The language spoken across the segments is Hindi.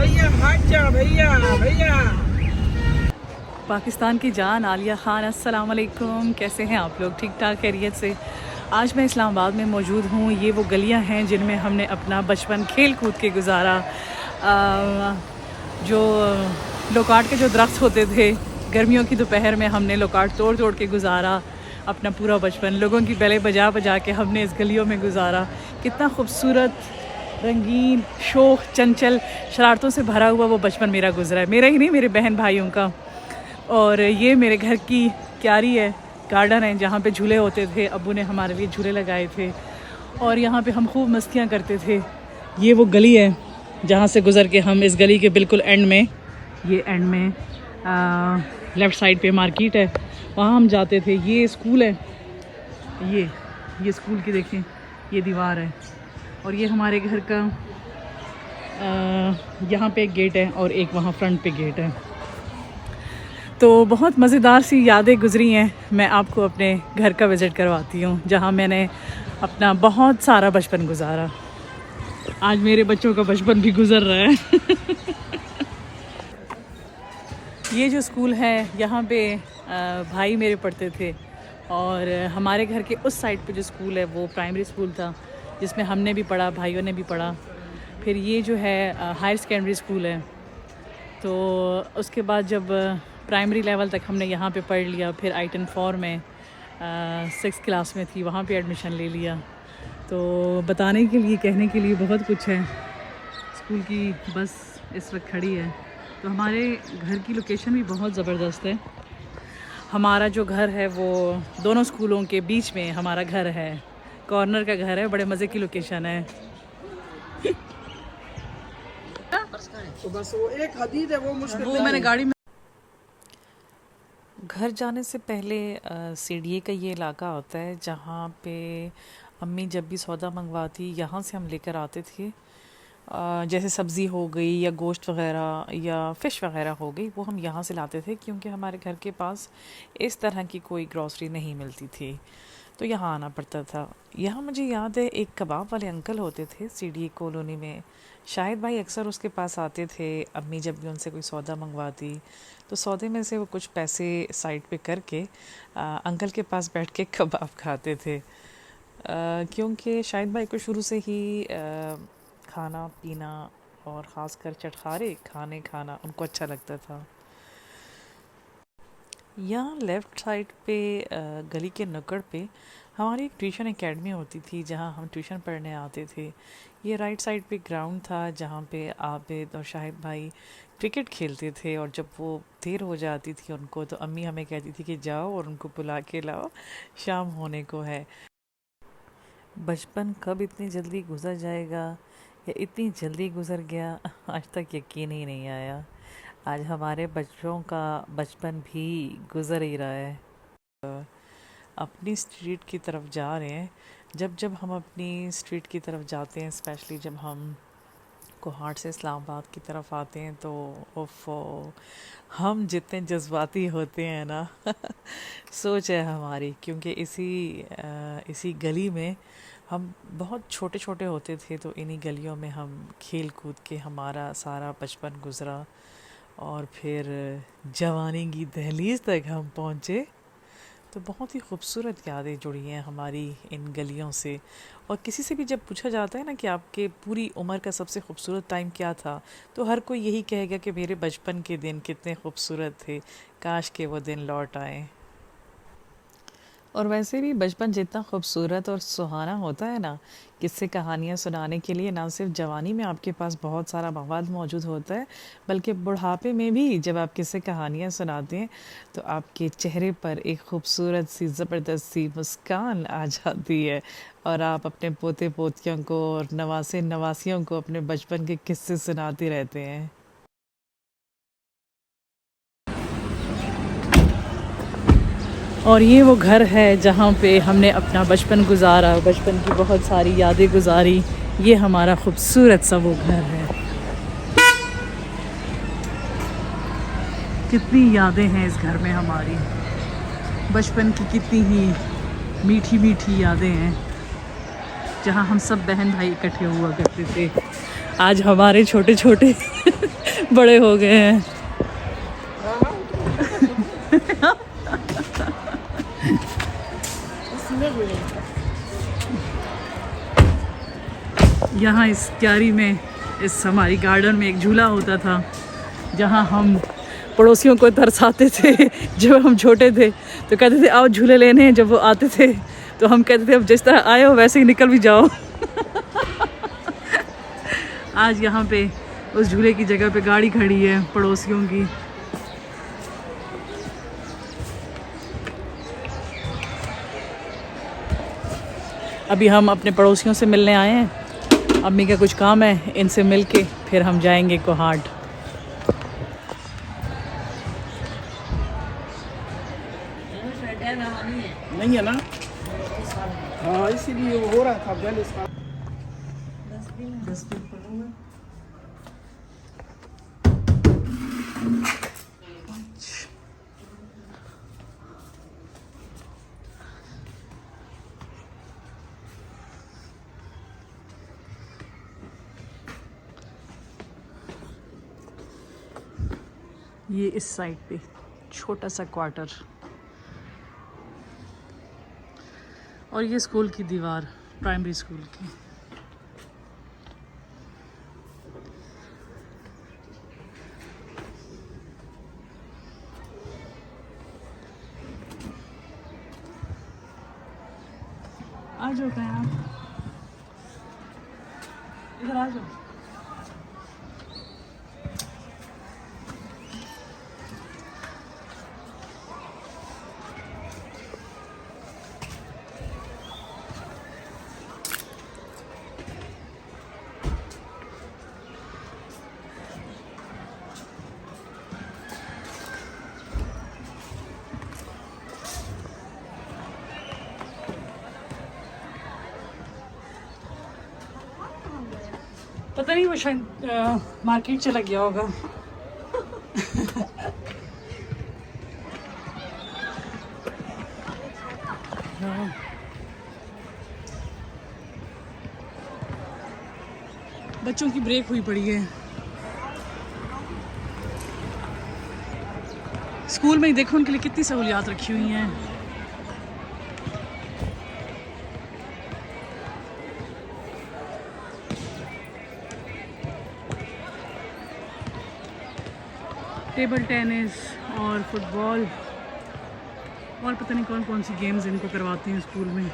भैया भाग जा भैया भैया। पाकिस्तान की जान आलिया ख़ान, अस्सलाम वालेकुम। कैसे हैं आप लोग? ठीक ठाक खैरियत से? आज मैं इस्लामाबाद में मौजूद हूँ। ये वो गलियाँ हैं जिनमें हमने अपना बचपन खेल कूद के गुजारा। जो लोकाट के जो दरख्त होते थे, गर्मियों की दोपहर में हमने लोकाट तोड़ तोड़ के गुजारा अपना पूरा बचपन। लोगों की बेलें बजा बजा के हमने इस गलियों में गुजारा। कितना खूबसूरत, रंगीन, शौक, चंचल, शरारतों से भरा हुआ वो बचपन मेरा गुजरा है। मेरा ही नहीं, मेरे बहन भाइयों का। और ये मेरे घर की क्यारी है, गार्डन है जहाँ पे झूले होते थे। अब्बू ने हमारे लिए झूले लगाए थे और यहाँ पे हम खूब मस्तियाँ करते थे। ये वो गली है जहाँ से गुज़र के हम इस गली के बिल्कुल एंड में, ये एंड में लेफ़्ट साइड पे मार्केट है, वहाँ हम जाते थे। ये स्कूल है, ये स्कूल की देखें, ये दीवार है। और ये हमारे घर का यहाँ पे एक गेट है और एक वहाँ फ्रंट पे गेट है। तो बहुत मज़ेदार सी यादें गुज़री हैं। मैं आपको अपने घर का विज़िट करवाती हूँ जहाँ मैंने अपना बहुत सारा बचपन गुजारा। आज मेरे बच्चों का बचपन भी गुज़र रहा है। ये जो स्कूल है यहाँ पे भाई मेरे पढ़ते थे और हमारे घर के उस साइड पे जो स्कूल है वो प्राइमरी स्कूल था जिसमें हमने भी पढ़ा, भाइयों ने भी पढ़ा। फिर ये जो है हायर सेकेंडरी स्कूल है। तो उसके बाद जब प्राइमरी लेवल तक हमने यहाँ पे पढ़ लिया, फिर आइटन 4 में 6th क्लास में थी, वहाँ पे एडमिशन ले लिया। तो बताने के लिए, कहने के लिए बहुत कुछ है। स्कूल की बस इस वक्त खड़ी है। तो हमारे घर की लोकेशन भी बहुत ज़बरदस्त है। हमारा जो घर है वो दोनों स्कूलों के बीच में हमारा घर है, कॉर्नर का घर है, बड़े मज़े की लोकेशन है। तो बस वो एक हदीद है, वो मुश्किल वो मैंने गाड़ी में। घर जाने से पहले सीढ़ी का ये इलाका होता है जहाँ पे अम्मी जब भी सौदा मंगवाती यहाँ से हम लेकर आते थे। जैसे सब्ज़ी हो गई या गोश्त वग़ैरह या फ़िश वग़ैरह हो गई, वो हम यहाँ से लाते थे क्योंकि हमारे घर के पास इस तरह की कोई ग्रॉसरी नहीं मिलती थी, तो यहाँ आना पड़ता था। यहाँ मुझे याद है एक कबाब वाले अंकल होते थे सीढ़ी कॉलोनी में, शाहिद भाई अक्सर उसके पास आते थे। अम्मी जब भी उनसे कोई सौदा मंगवाती तो सौदे में से वो कुछ पैसे साइड पे करके अंकल के पास बैठ के कबाब खाते थे। क्योंकि शाहिद भाई को शुरू से ही खाना पीना और ख़ासकर चटखारे खाना उनको अच्छा लगता था। यहाँ लेफ़्ट साइड पे गली के नुक्कड़ पे हमारी एक ट्यूशन एकेडमी होती थी जहाँ हम ट्यूशन पढ़ने आते थे। ये राइट साइड पे ग्राउंड था जहाँ पे आबिद और शाहिद भाई क्रिकेट खेलते थे। और जब वो देर हो जाती थी उनको, तो अम्मी हमें कहती थी कि जाओ और उनको बुला के लाओ, शाम होने को है। बचपन कब इतनी जल्दी गुजर जाएगा या इतनी जल्दी गुजर गया, आज तक यकीन ही नहीं आया। आज हमारे बच्चों का बचपन भी गुजर ही रहा है। अपनी स्ट्रीट की तरफ जा रहे हैं। जब जब हम अपनी स्ट्रीट की तरफ जाते हैं, स्पेशली जब हम कोहाट से इस्लामाबाद की तरफ आते हैं, तो ओफो, हम जितने जज्बाती होते हैं ना सोच है हमारी, क्योंकि इसी गली में हम बहुत छोटे छोटे होते थे। तो इन्हीं गलियों में हम खेल कूद के हमारा सारा बचपन गुजरा और फिर जवानी की दहलीज तक हम पहुँचे। तो बहुत ही खूबसूरत यादें जुड़ी हैं हमारी इन गलियों से। और किसी से भी जब पूछा जाता है ना कि आपके पूरी उम्र का सबसे खूबसूरत टाइम क्या था, तो हर कोई यही कहेगा कि मेरे बचपन के दिन कितने खूबसूरत थे, काश के वो दिन लौट आए। और वैसे भी बचपन जितना खूबसूरत और सुहाना होता है ना, किस्से कहानियाँ सुनाने के लिए ना सिर्फ जवानी में आपके पास बहुत सारा मवाद मौजूद होता है, बल्कि बुढ़ापे में भी जब आप किस्से कहानियाँ सुनाते हैं तो आपके चेहरे पर एक खूबसूरत सी ज़बरदस्त सी मुस्कान आ जाती है और आप अपने पोते पोतियों को और नवासे नवासियों को अपने बचपन के किस्से सुनाते रहते हैं। और ये वो घर है जहाँ पे हमने अपना बचपन गुजारा, बचपन की बहुत सारी यादें गुजारी। ये हमारा खूबसूरत सा वो घर है। कितनी यादें हैं इस घर में हमारी, बचपन की कितनी ही मीठी मीठी यादें हैं, जहाँ हम सब बहन भाई इकट्ठे हुआ करते थे। आज हमारे छोटे छोटे बड़े हो गए हैं। यहाँ इस क्यारी में, इस हमारी गार्डन में एक झूला होता था जहाँ हम पड़ोसियों को तरसाते थे। जब हम छोटे थे तो कहते थे आओ झूले लेने हैं, जब वो आते थे तो हम कहते थे अब जिस तरह आए हो वैसे ही निकल भी जाओ। आज यहाँ पे उस झूले की जगह पे गाड़ी खड़ी है पड़ोसियों की। अभी हम अपने पड़ोसियों से मिलने आए हैं, अम्मी का कुछ काम है, इनसे मिल के फिर हम जाएंगे कोहाट। नहीं है ना? हाँ इसीलिए वो हो रहा था पहले इसका। ये इस साइड पे छोटा सा क्वार्टर और ये स्कूल की दीवार, प्राइमरी स्कूल की। आ जाओ कहीं आप, इधर आ जाओ। पता नहीं वो शायद मार्केट चला गया होगा। हाँ। बच्चों की ब्रेक हुई पड़ी है स्कूल में ही, देखो उनके लिए कितनी सहूलियात रखी हुई हैं। टेबल टेनिस और फुटबॉल और पता नहीं कौन कौन सी गेम्स इनको करवाते हैं स्कूल में।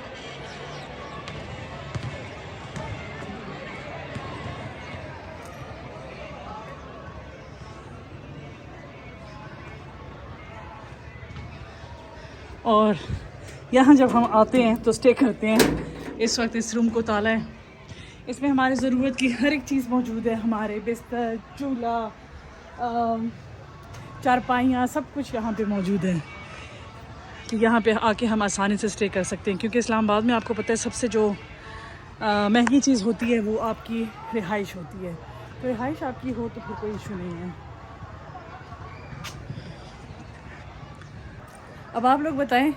और यहाँ जब हम आते हैं तो स्टे करते हैं। इस वक्त इस रूम को ताला है, इसमें हमारी ज़रूरत की हर एक चीज़ मौजूद है, हमारे बिस्तर, चूल्हा, चारपाइयाँ, सब कुछ यहाँ पे मौजूद है कि यहाँ पे आके हम आसानी से स्टे कर सकते हैं। क्योंकि इस्लामाबाद में आपको पता है सबसे जो महंगी चीज़ होती है वो आपकी रिहाइश होती है। तो रिहाइश आपकी हो तो फिर कोई इशू नहीं है। अब आप लोग बताएं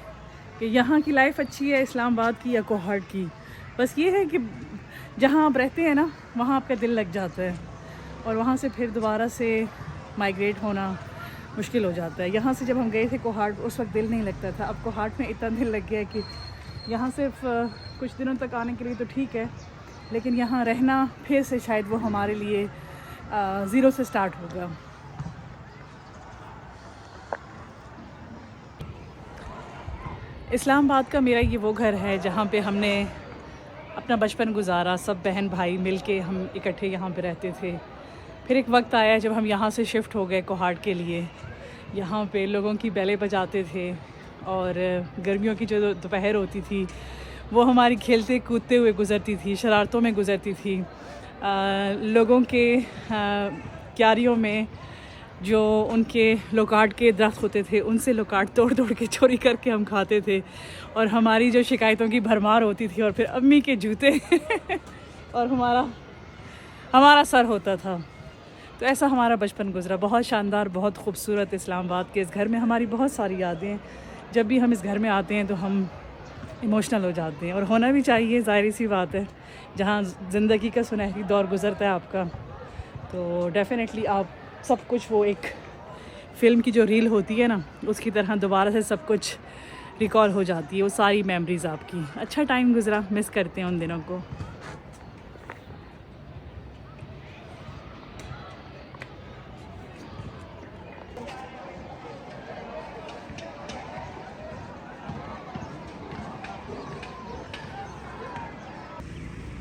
कि यहाँ की लाइफ अच्छी है इस्लामाबाद की या कोहाट की। बस ये है कि जहाँ आप रहते हैं ना वहाँ आपका दिल लग जाता है और वहाँ से फिर दोबारा से माइग्रेट होना मुश्किल हो जाता है। यहाँ से जब हम गए थे कोहाट उस वक्त दिल नहीं लगता था, अब कोहाट में इतना दिल लग गया है कि यहाँ सिर्फ कुछ दिनों तक आने के लिए तो ठीक है, लेकिन यहाँ रहना फिर से शायद वो हमारे लिए ज़ीरो से स्टार्ट होगा। इस्लामाबाद का मेरा ये वो घर है जहाँ पे हमने अपना बचपन गुजारा, सब बहन भाई मिलके हम इकट्ठे यहाँ पे रहते थे। फिर एक वक्त आया जब हम यहाँ से शिफ्ट हो गए कोहाट के लिए। यहाँ पे लोगों की बैलें बजाते थे और गर्मियों की जो दोपहर होती थी वो हमारी खेलते कूदते हुए गुज़रती थी, शरारतों में गुज़रती थी। लोगों के क्यारियों में जो उनके लोकाट के दरख्त होते थे उनसे लोकाट तोड़ तोड़ के चोरी करके हम खाते थे और हमारी जो शिकायतों की भरमार होती थी और फिर अम्मी के जूते और हमारा सर होता था। तो ऐसा हमारा बचपन गुजरा, बहुत शानदार, बहुत खूबसूरत इस्लामाबाद के इस घर में हमारी बहुत सारी यादें हैं। जब भी हम इस घर में आते हैं तो हम इमोशनल हो जाते हैं और होना भी चाहिए, ज़ाहिर सी बात है। जहाँ ज़िंदगी का सुनहरी दौर गुज़रता है आपका तो डेफ़िनेटली आप सब कुछ वो एक फ़िल्म की जो रील होती है ना, उसकी तरह दोबारा से सब कुछ रिकॉल हो जाती है, वो सारी मेमोरीज़ आपकी। अच्छा टाइम गुज़रा, मिस करते हैं उन दिनों को।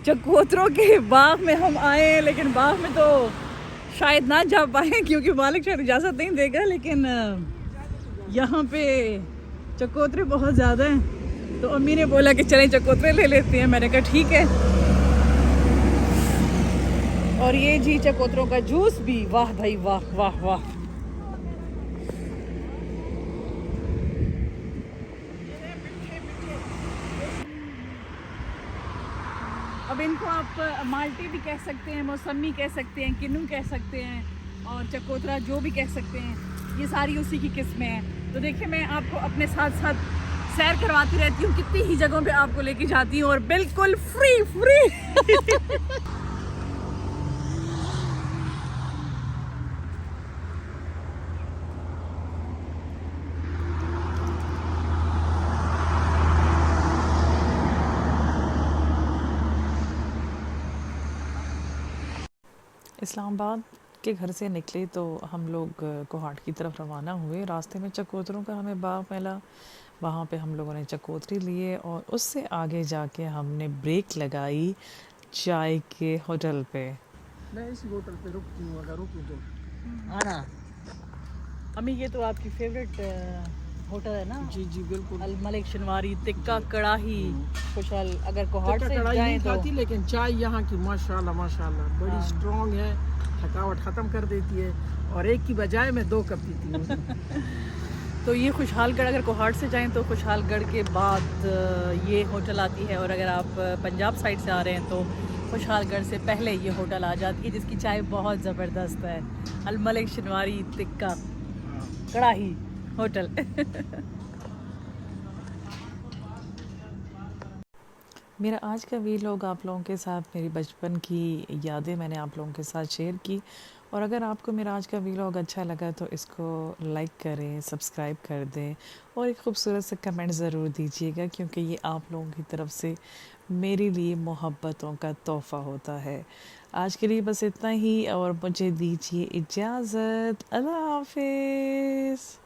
चकोतरों के बाग में हम आए हैं, लेकिन बाग में तो शायद ना जा पाए क्योंकि मालिक शायद इजाज़त नहीं देगा, लेकिन यहाँ पे चकोतरे बहुत ज़्यादा हैं, तो अम्मी ने बोला कि चलें चकोतरे ले लेते हैं। मैंने कहा ठीक है। और ये जी चकोतरों का जूस भी, वाह भाई वाह वाह वाह। अब इनको आप माल्टे भी कह सकते हैं, मौसमी कह सकते हैं, किन्नू कह सकते हैं, और चकोतरा जो भी कह सकते हैं, ये सारी उसी की किस्में हैं। तो देखिए, मैं आपको अपने साथ साथ सैर करवाती रहती हूँ, कितनी ही जगहों पे आपको लेके जाती हूँ, और बिल्कुल फ्री फ्री। इस्लामाबाद के घर से निकले तो हम लोग कोहाट की तरफ रवाना हुए। रास्ते में चकोतरों का हमें बाग मिला, वहाँ पे हम लोगों ने चकोतरी लिए और उससे आगे जाके हमने ब्रेक लगाई चाय के होटल पे। मैं इसी होटल पे रुकती हूँ, अगर रुकूँ तो। आना। अम्मी, ये तो आपकी फेवरेट होटल है ना? जी जी बिल्कुल। अल मलिक शनवारी टिक्का कड़ाही खुशहाल। अगर कोहाट टिक्का से कढ़ाई जाएं नहीं तो खाती, लेकिन चाय यहाँ की माशाल्लाह माशाल्लाह बड़ी हाँ। स्ट्रॉन्ग है, थकावट ख़त्म कर देती है, और एक की बजाय मैं 2 कप पीती हूँ। तो ये खुशहालगढ़, अगर कोहाट से जाएं तो खुशहालगढ़ के बाद ये होटल आती है, और अगर आप पंजाब साइड से आ रहे हैं तो खुशहालगढ़ से पहले ये होटल आ जाती है, जिसकी चाय बहुत ज़बरदस्त है। अल मलिक शनवारी टिक्का कड़ाही होटल। मेरा आज का वीलॉग आप लोगों के साथ मेरी बचपन की यादें मैंने आप लोगों के साथ शेयर की। और अगर आपको मेरा आज का वीलॉग अच्छा लगा तो इसको लाइक करें, सब्सक्राइब कर दें और एक खूबसूरत सा कमेंट ज़रूर दीजिएगा, क्योंकि ये आप लोगों की तरफ से मेरे लिए मोहब्बतों का तोहफ़ा होता है। आज के लिए बस इतना ही, और मुझे दीजिए इजाज़त। अल्लाह हाफ़िज़।